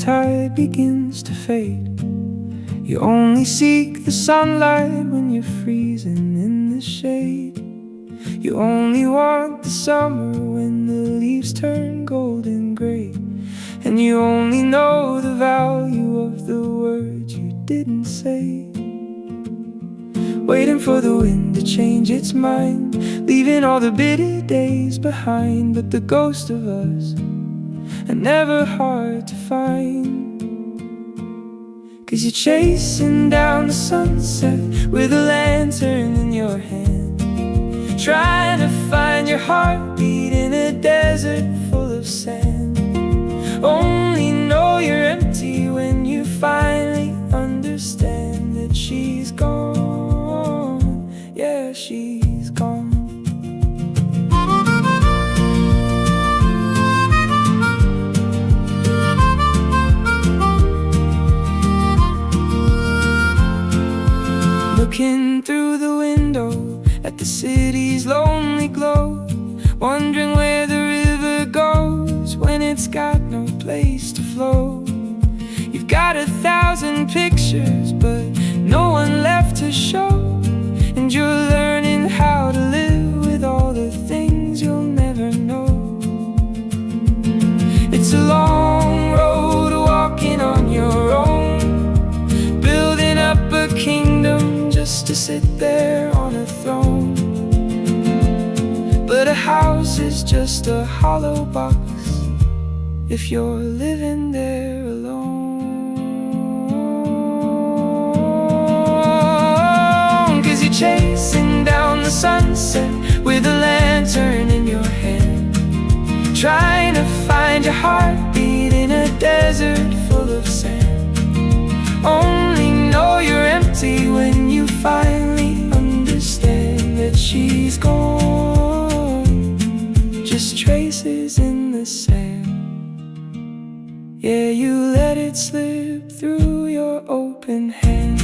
tide begins to fade. You only seek the sunlight when you're freezing in the shade. You only want the summer when the leaves turn golden gray. And you only know the value of the words you didn't say. Waiting for the wind to change its mind, leaving all the bitter days behind. But the ghost of us are never hard to find. 'Cause you're chasing down the sunset with a lantern in your hand, trying to find your heartbeat in a desert full of sand. Only know you're empty when you finally understand that she's gone. Yeah, she's gone. Looking through the window at the city's lonely glow, wondering where the river goes when it's got no place to flow. You've got 1,000 pictures, but no one left to show. And you're learning how to live with all the things you'll never know. It's a long road walking on your own, building up a kingdom just to sit there on a throne. But a house is just a hollow box if you're living there alone. 'Cause you're chasing down the sunset with a lantern in your hand, trying to find your heartbeat in a desert full of sand. Only know you're empty when you finally understand that she's gone. Just traces in the sand. Yeah, you let it slip through your open hands.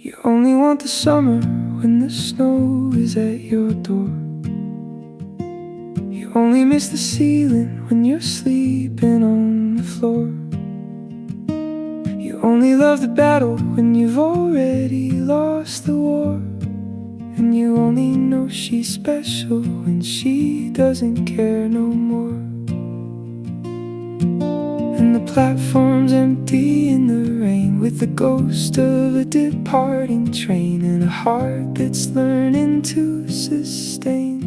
You only want the summer when the snow is at your door. You only miss the ceiling when you're sleeping on the floor. You only love the battle when you've already lost the war. And you only know she's special when she doesn't care no more. And the platform's empty in the rain, with the ghost of a departing train, and a heart that's learning to sustain.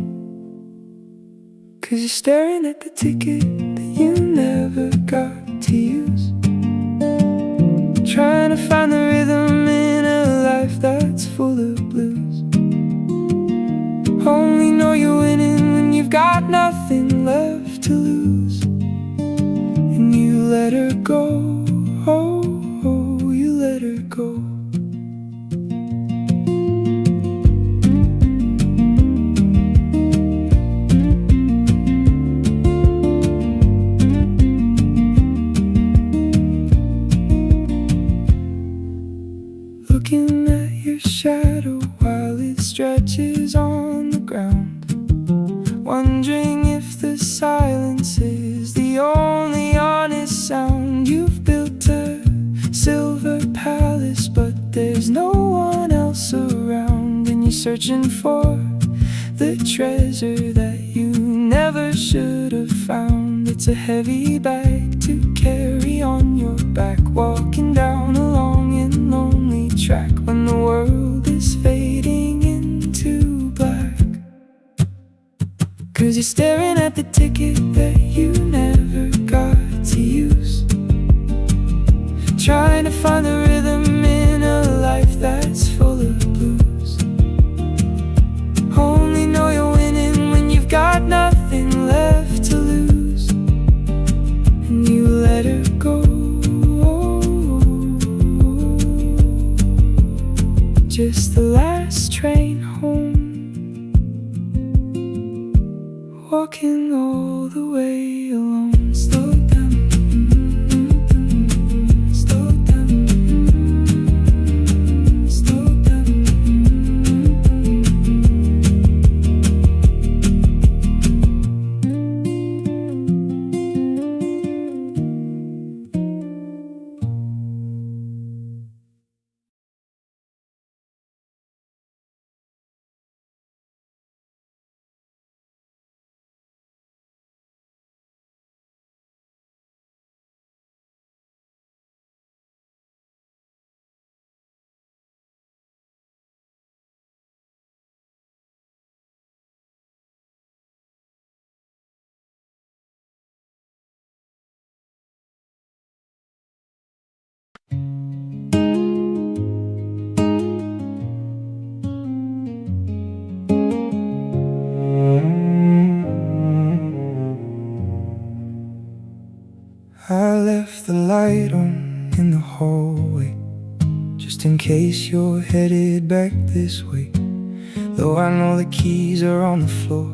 'Cause you're staring at the ticket that you never got to use, trying to find the rhythm in a life that's full of blues. Only know you're winning when you've got nothing left to lose. And you let her go, oh, oh, you let her go. Looking at your shadow while it stretches on the ground, wondering if the silence is the only honest sound. You've built a silver palace, but there's no one else around. And you're searching for the treasure that you never should have found. It's a heavy bag to carry on your back, walking down a long and lonely track when the world is fading into black. 'Cause you're staring at the ticket that you never got to use, trying to find the rhythm in a life that's full of blues. Only know you're winning when you've got nothing left to lose, and you let her go. Just the last train home, walking all the way alone. Slow down, slow down, slow down. I left the light on in the hallway, just in case you're headed back this way. Though I know the keys are on the floor,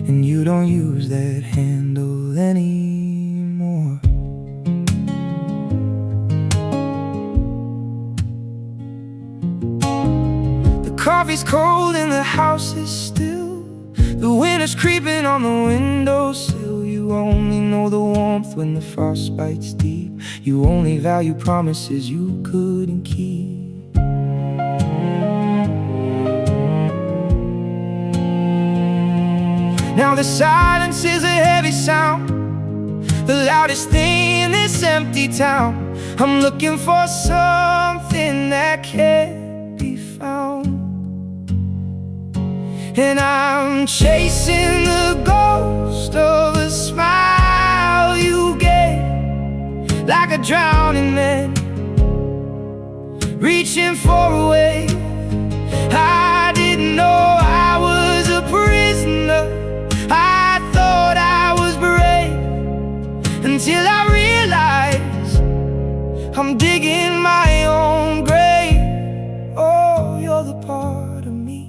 and you don't use that handle anymore. The coffee's cold and the house is still, the winter's creeping on the windowsill. You only know the warmth when the frost bites deep. You only value promises you couldn't keep. Now the silence is a heavy sound, the loudest thing in this empty town. I'm looking for something that can't be found, and I'm chasing the ghost of a smile you gave, like a drowning man reaching for a wave. I didn't know I was a prisoner, I thought I was brave, until I realized I'm digging my own grave. Oh, you're the part of me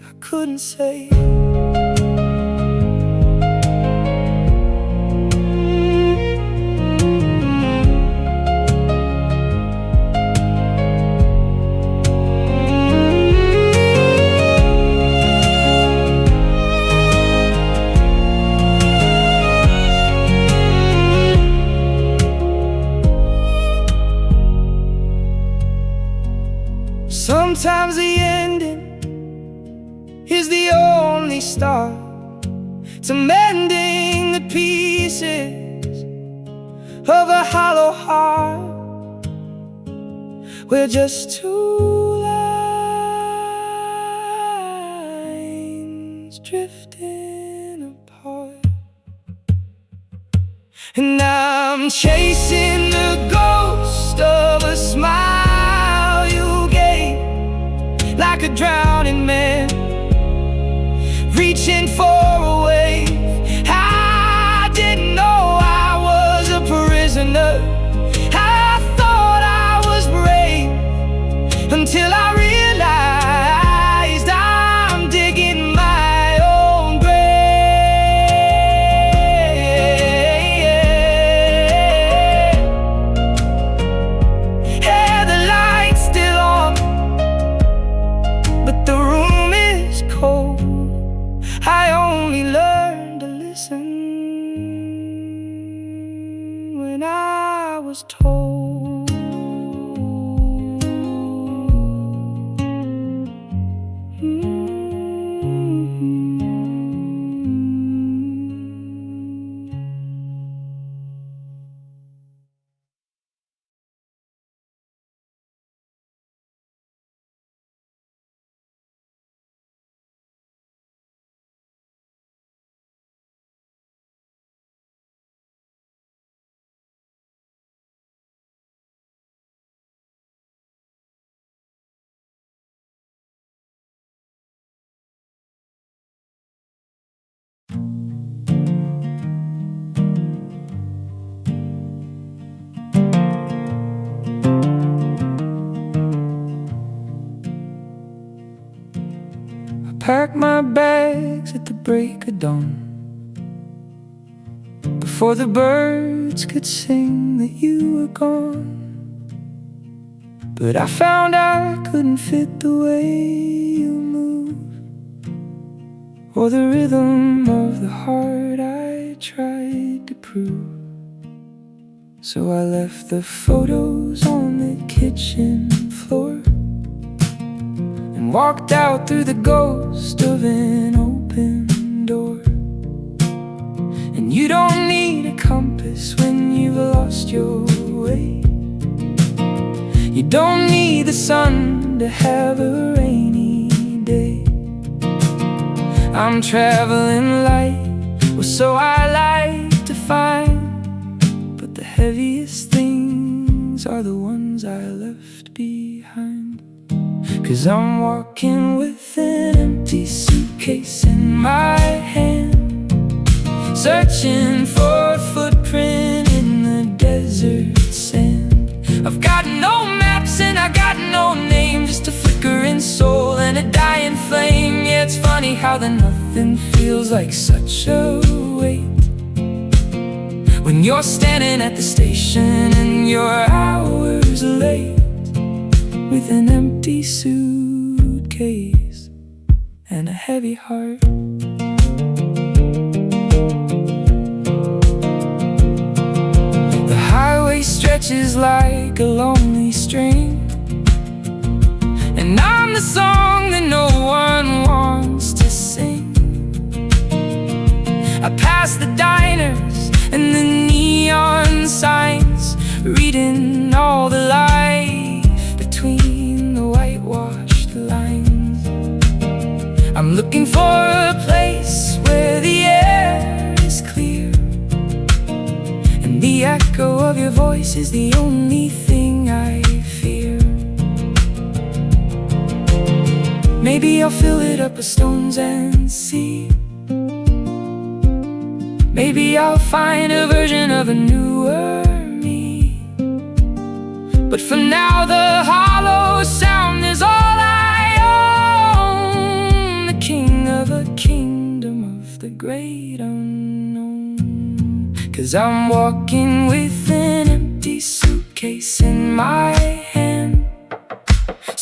I couldn't say. Sometimes the ending is the only start to mending the pieces of a hollow heart. We're just two lines drifting apart, and I'm chasing the ghost of a smile you gave, like a drowning man reaching for a wave. I didn't know I was a prisoner, I thought I was brave, until I realized I'm digging my own grave. packed my bags at the break of dawn, before the birds could sing that you were gone. But I found I couldn't fit the way you move, or the rhythm of the heart I tried to prove. So I left the photos on the kitchen floor and walked out through the ghost of an open door. And you don't need a compass when you've lost your way. You don't need the sun to have a rainy day. I'm traveling light, well, so I like to find, but the heaviest things are the ones I left behind. 'Cause I'm walking with an empty suitcase in my hand, searching for a footprint in the desert sand. I've got no maps and I got no name, just a flickering soul and a dying flame. Yeah, it's funny how the nothing feels like such a weight when you're standing at the station and you're hours late, with an empty suitcase and a heavy heart. The highway stretches like a lonely string, and I'm the song that no one wants to sing. I pass the diners and the neon signs, reading all the life between the whitewashed lines. I'm looking for a place where the air is clear, and the echo of your voice is the only thing I fear. Maybe I'll fill it up with stones and see. Maybe I'll find a version of a newer me. But for now the hollow sound is all I own, the king of a kingdom of the great unknown. 'Cause I'm walking with an empty suitcase in my hand,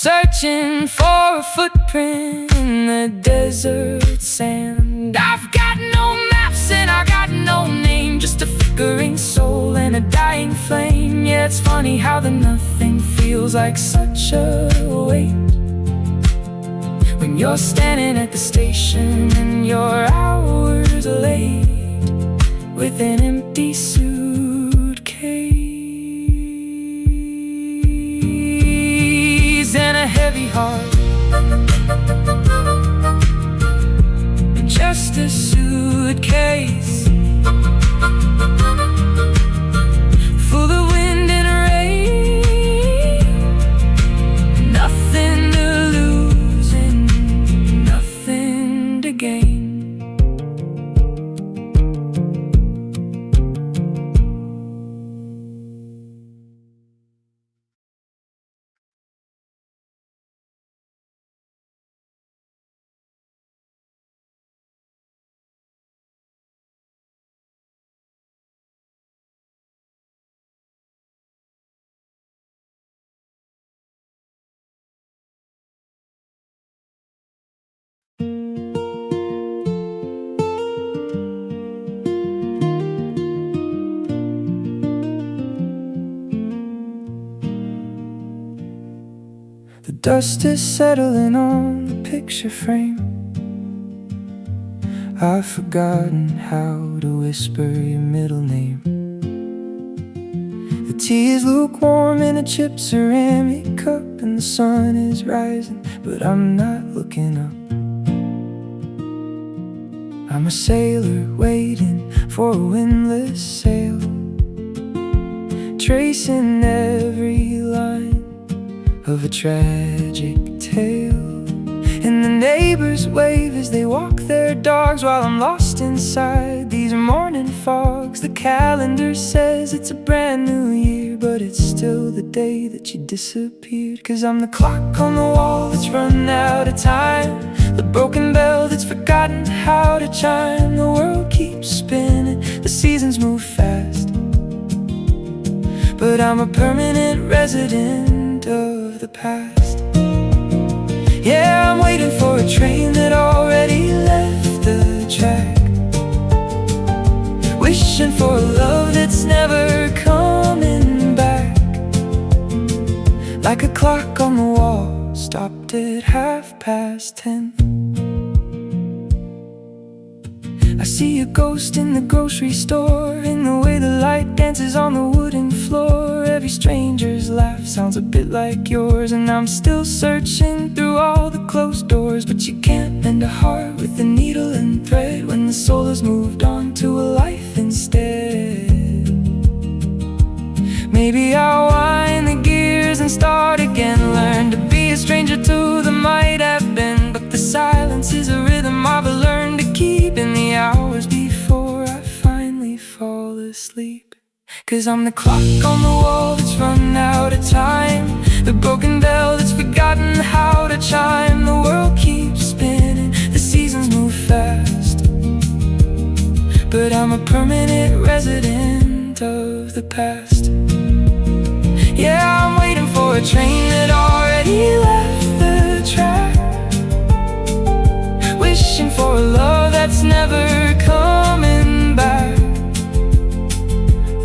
searching for a footprint in the desert sand. I've got no maps and I got no name, just a flickering soul and a dying flame. Yeah, it's funny how the nothing feels like such a weight when you're standing at the station and you're hours late, with an empty suitcase and a heavy heart, just a suitcase full of wind and rain, nothing to lose and nothing to gain. The dust is settling on the picture frame. I've forgotten how to whisper your middle name. The tea is lukewarm in a chipped ceramic cup, and the sun is rising, but I'm not looking up. I'm a sailor waiting for a windless sail, tracing every line of a tragic tale. And the neighbors wave as they walk their dogs, while I'm lost inside these morning fogs. The calendar says it's a brand new year, but but it's still the day that you disappeared. 'Cause I'm the clock on the wall that's run out of time, the broken bell that's forgotten how to chime. The world keeps spinning, the seasons move fast, but I'm a permanent resident of the past. Yeah, I'm waiting for a train that already left the track, wishing for a love that's never coming back. Like a clock on the wall, stopped at 10:30. I see a ghost in the grocery store, in the way the light dances on the wooden floor. Every stranger's laugh sounds a bit like yours, and I'm still searching through all the closed doors. But you can't mend a heart with a needle and thread when the soul has moved on to a life instead. Maybe I'll wind the gears and start again, learn to be a stranger to the might have been. But the silence is a rhythm I've learned to keep in the hours before I finally fall asleep. 'Cause I'm the clock on the wall that's run out of time, the broken bell that's forgotten how to chime. The world keeps spinning, the seasons move fast, but I'm a permanent resident of the past. Yeah, I'm waiting for a train that already left the track, wishing for a love that's never coming back.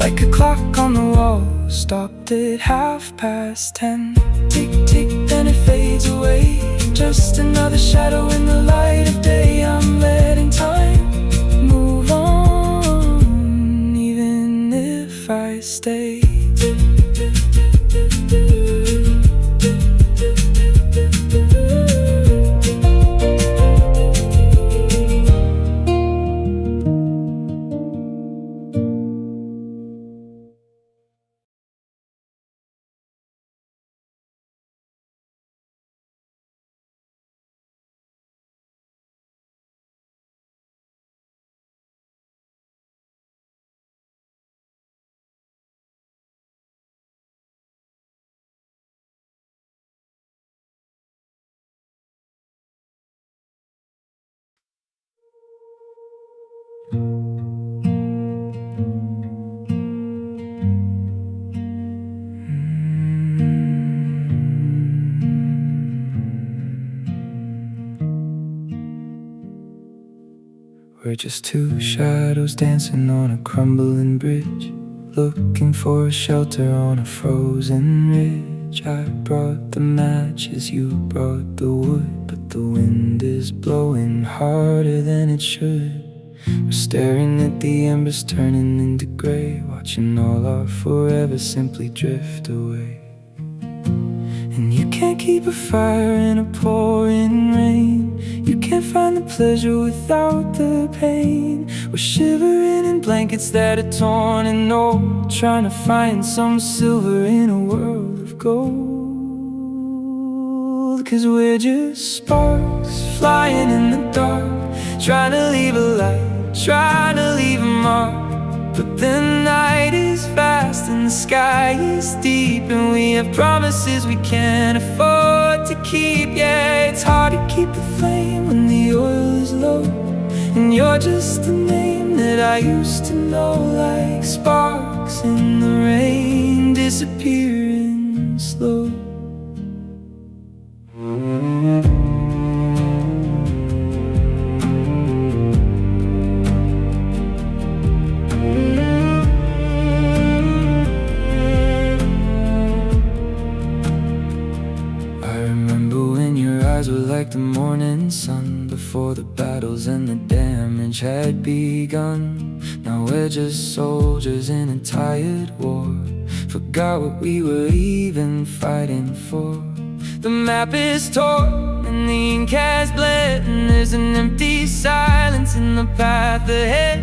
Like a clock on the wall, stopped at 10:30. Tick, tick, then it fades away, just another shadow in the light of day. I'm letting time move on, even if I stay. We're just two shadows dancing on a crumbling bridge, looking for a shelter on a frozen ridge. I brought the matches, you brought the wood, but the wind is blowing harder than it should. We're staring at the embers turning into gray, watching all our forever simply drift away. And you can't keep a fire in a pouring rain, you can't find the pleasure without the pain. We're shivering in blankets that are torn and old, trying to find some silver in a world of gold. 'Cause we're just sparks flying in the dark, trying to leave a light, trying to leave a mark. But the night is fast and the sky is deep, and we have promises we can't afford to keep. Yeah, it's hard to keep the flame when the oil is low, and you're just a name that I used to know. Like sparks in the rain, disappearing slow. Like the morning sun before the battles and the damage had begun. Now we're just soldiers in a tired war, forgot what we were even fighting for. The map is torn and the ink has bled, and there's an empty silence in the path ahead.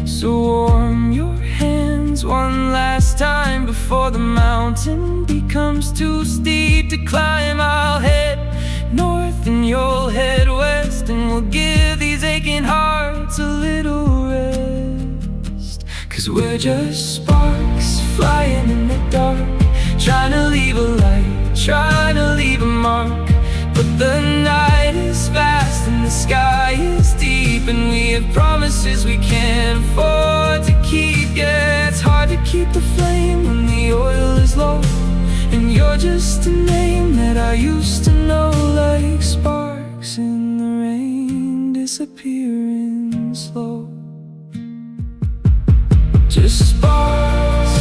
So warm your hands one last time before the mountain becomes too steep to climb. I'll head north and you'll head west, and we'll give these aching hearts a little rest. 'Cause we're just sparks flying in the dark, trying to leave a light, trying to leave a mark. But the night is vast and the sky is deep, and we have promises we can't afford to keep. Yeah, it's hard to keep the flame when the oil is low, and you're just a name that I used to know. Like sparks in the rain, disappearing slow. Just sparks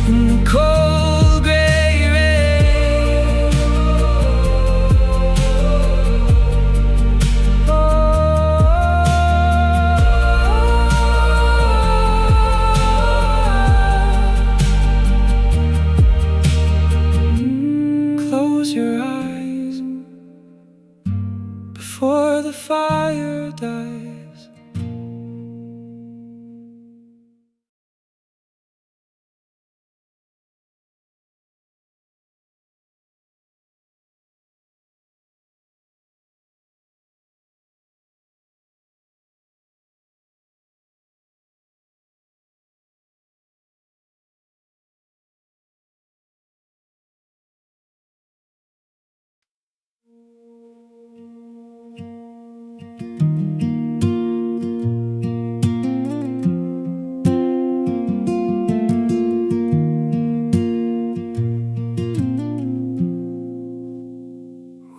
in the cold gray rain. Close your eyes before the fire dies.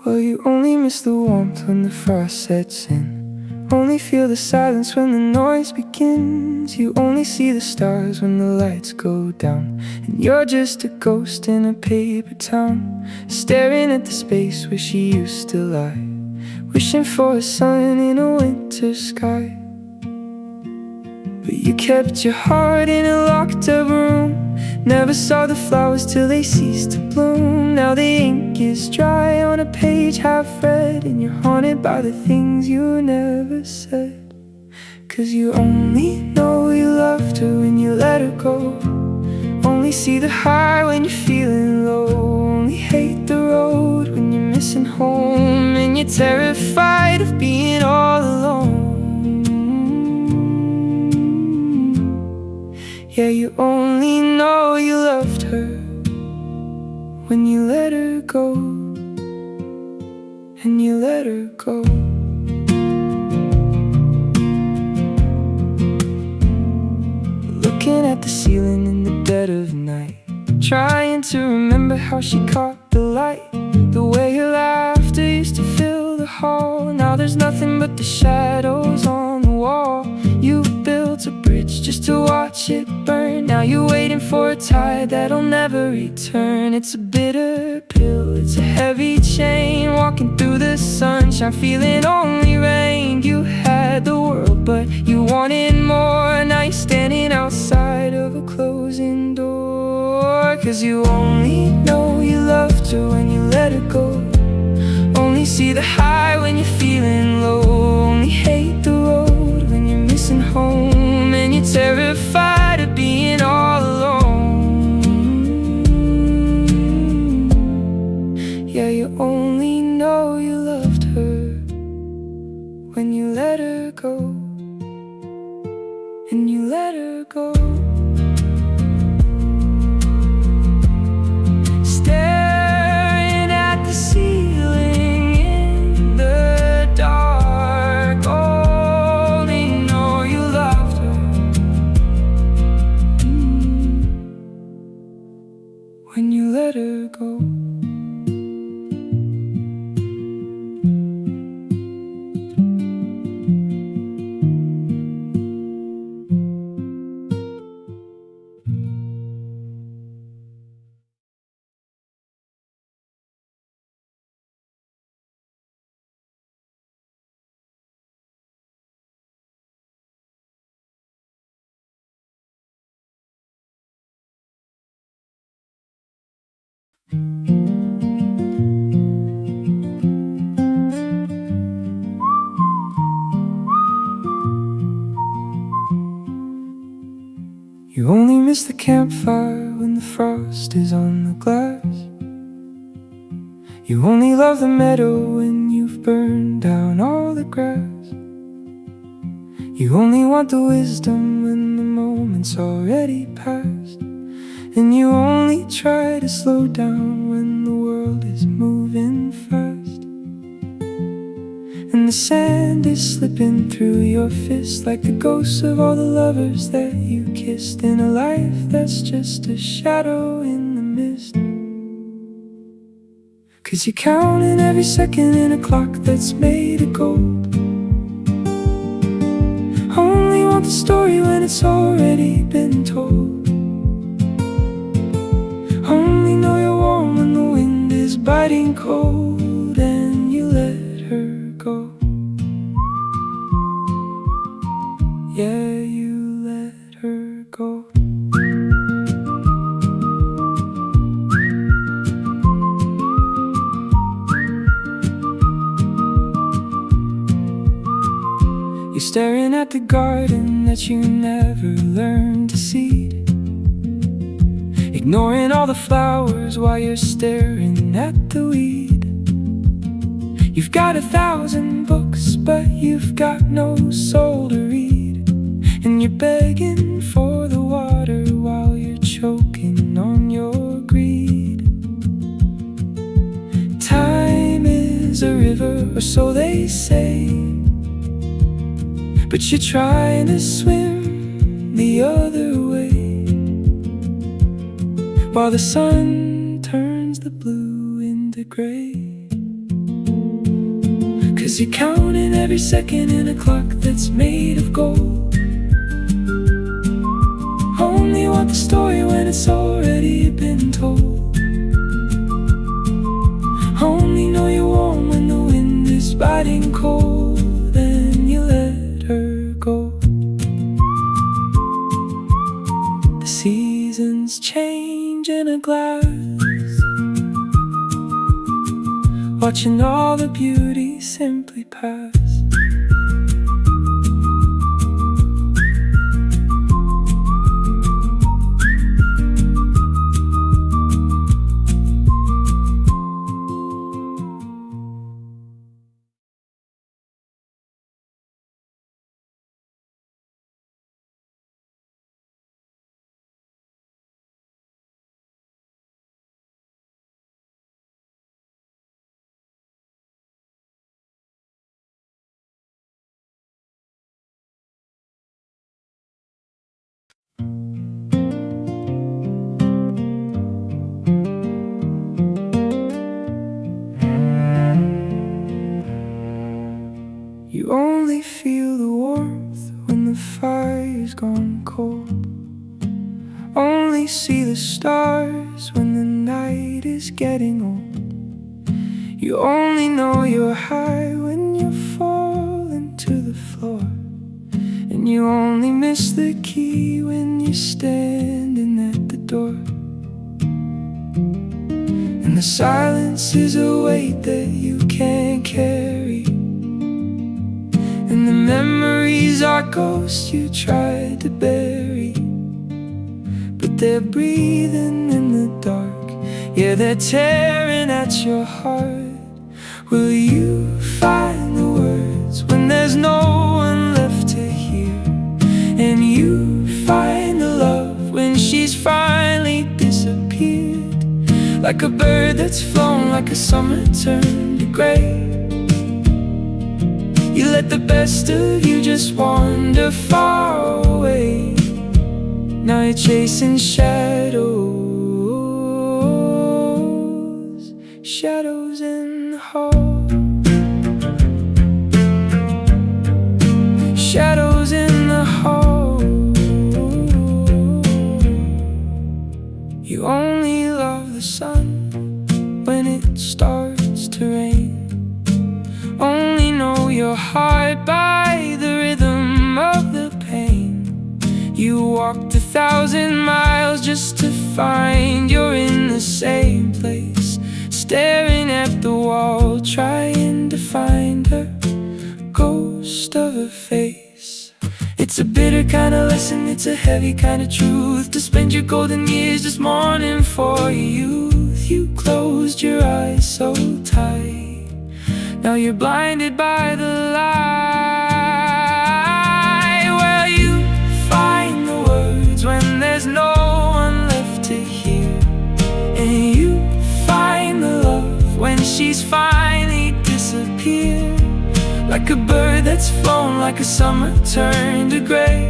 Well, you only miss the warmth when the frost sets in, only feel the silence when the noise begins. You only see the stars when the lights go down, and you're just a ghost in a paper town, staring at the space where she used to lie, wishing for a sun in a winter sky. But you kept your heart in a locked up room, never saw the flowers till they ceased to bloom. Now the ink is dry on a page half read, and you're haunted by the things you never said. 'Cause you only know you loved her when you let her go, only see the high when you're feeling low, only hate the road when you're missing home, and you're terrified of being all alone. Yeah, you only know you loved her when you let her go, and you let her go. Looking at the ceiling in the dead of night, trying to remember how she caught the light, the way her laughter used to fill the hall. Now there's nothing but the shadows on the wall. You built a bridge just to watch it burn. Now you're waiting for a tide that'll never return. It's a bitter pill, it's a heavy chain, walking through the sunshine, feeling only rain. You had the world, but you wanted more. Now you're standing outside of a closing door. 'Cause you only know you loved her when you let her go, only see the high when you're feeling low, only hate the road when you're missing home, and you're terrified of being all alone. Yeah, you only know you loved her when you let her go, and you let her go. Staring at the ceiling in the dark, only know you loved her when you let her go. You only miss the campfire when the frost is on the glass. You only love the meadow when you've burned down all the grass. You only want the wisdom when the moment's already past, and you only try to slow down when the world is moving fast. And the sand is slipping through your fist like the ghosts of all the lovers that you kissed in a life that's just a shadow in the mist. 'Cause you're counting every second in a clock that's made of gold. Only want the story when it's already been told. Only know you're warm when the wind is biting cold, and you let her go. Yeah, you let her go. You're staring at the garden that you never learned to seed, ignoring all the flowers while you're staring at the weed. You've got 1,000 books, but you've got no soul to read, and you're begging for the water while you're choking on your greed. Time is a river, or so they say, but you're trying to swim the other way, while the sun turns the blue into gray. 'Cause you're counting every second in a clock that's made of gold. Only want the story when it's already been told. Only know you're warm when the wind is biting cold, and you let her go. The seasons change in a glass, watching all the beauty simply pass. You only feel the warmth when the fire's gone cold. Only see the stars when the night is getting old. You only know you're high when you fall into the floor, and you only miss the key when you're standing at the door. And the silence is a weight that you can't carry, and the memories are ghosts you tried to bury, but they're breathing in the dark. Yeah, they're tearing at your heart. Will you find the words when there's no one left to hear? And you find the love when she's finally disappeared, like a bird that's flown, like a summer turned to gray. You let the best of you just wander far away. Now you're chasing shadows, shadows in the hall, shadows in the hall. You only love the sun when it starts to rain. Only know your heart by the rhythm of the pain. You walked 1,000 miles just to find you're in the same place, staring at the wall, trying to find her ghost of a face. It's a bitter kind of lesson, it's a heavy kind of truth, to spend your golden years just mourning for your youth. You closed your eyes so tight, now you're blinded by the light. she's finally disappeared, like a bird that's flown, like a summer turned to gray.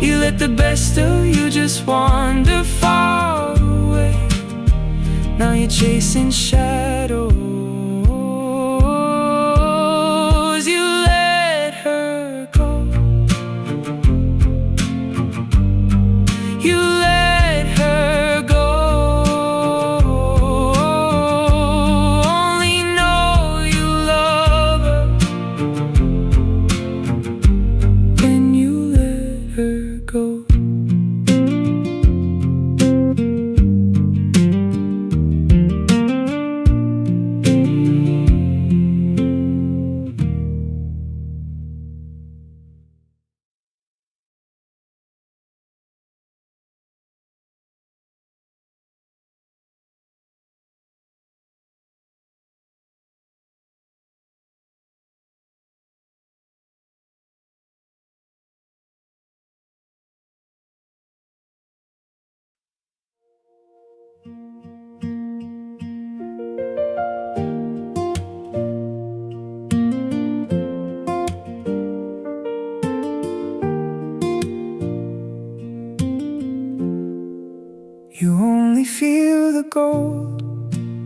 You let the best of you just wander far away. Now you're chasing shadows. You let her go. You let her go. Only know you love her when you let her go. You only feel the gold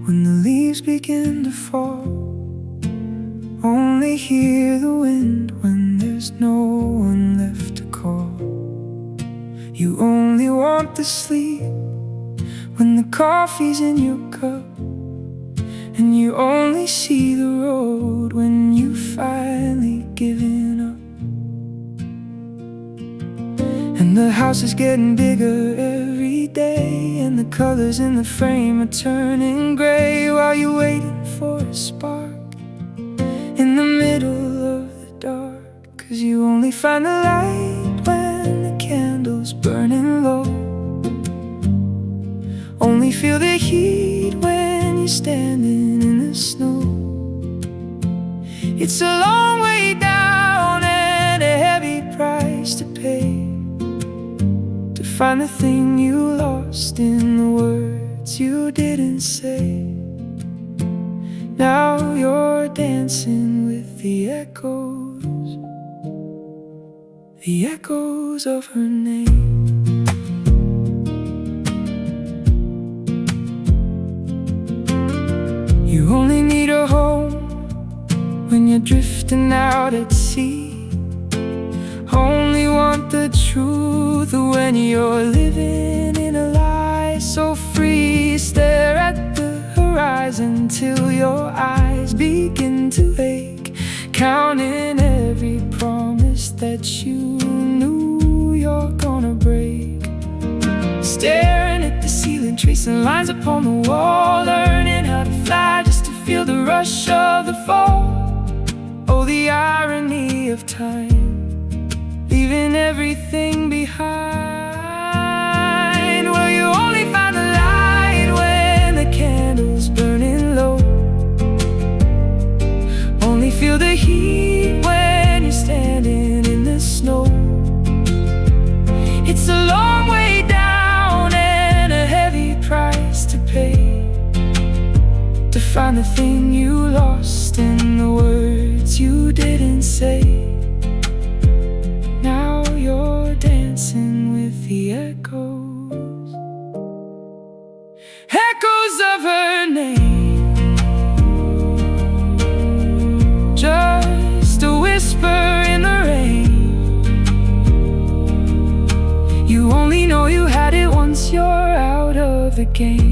when the leaves begin to fall. Only hear the wind when there's no one left to call. You only want the sleep when the coffee's in your cup. And you only see the road when you've finally given up. And the house is getting bigger every day, and the colors in the frame are turning gray, while you're waiting for a spark in the middle of the dark. 'Cause you only find the light when the candle's burning low. Only feel the heat when you're standing in the snow. It's a long way down and a heavy price to pay, to find the thing you lost in the words you didn't say. Now you're dancing with the echoes of her name. You only need a home when you're drifting out at sea. Only want the truth when you're living in a lie. So free, stare at the horizon till your eyes begin to ache, counting every promise that you knew you're gonna break. Staring at the ceiling, tracing lines upon the wall, learning how to fly just to feel the rush of the fall. Oh, the irony of time, leaving everything behind. Well, you only find the light when the candle's burning low. Only feel the heat when you're standing in the snow. It's a long way down and a heavy price to pay, to find the thing you lost in the words you didn't say. Now you're dancing with the echoes of her name. Just a whisper in the rain. You only know you had it once you're out of the game.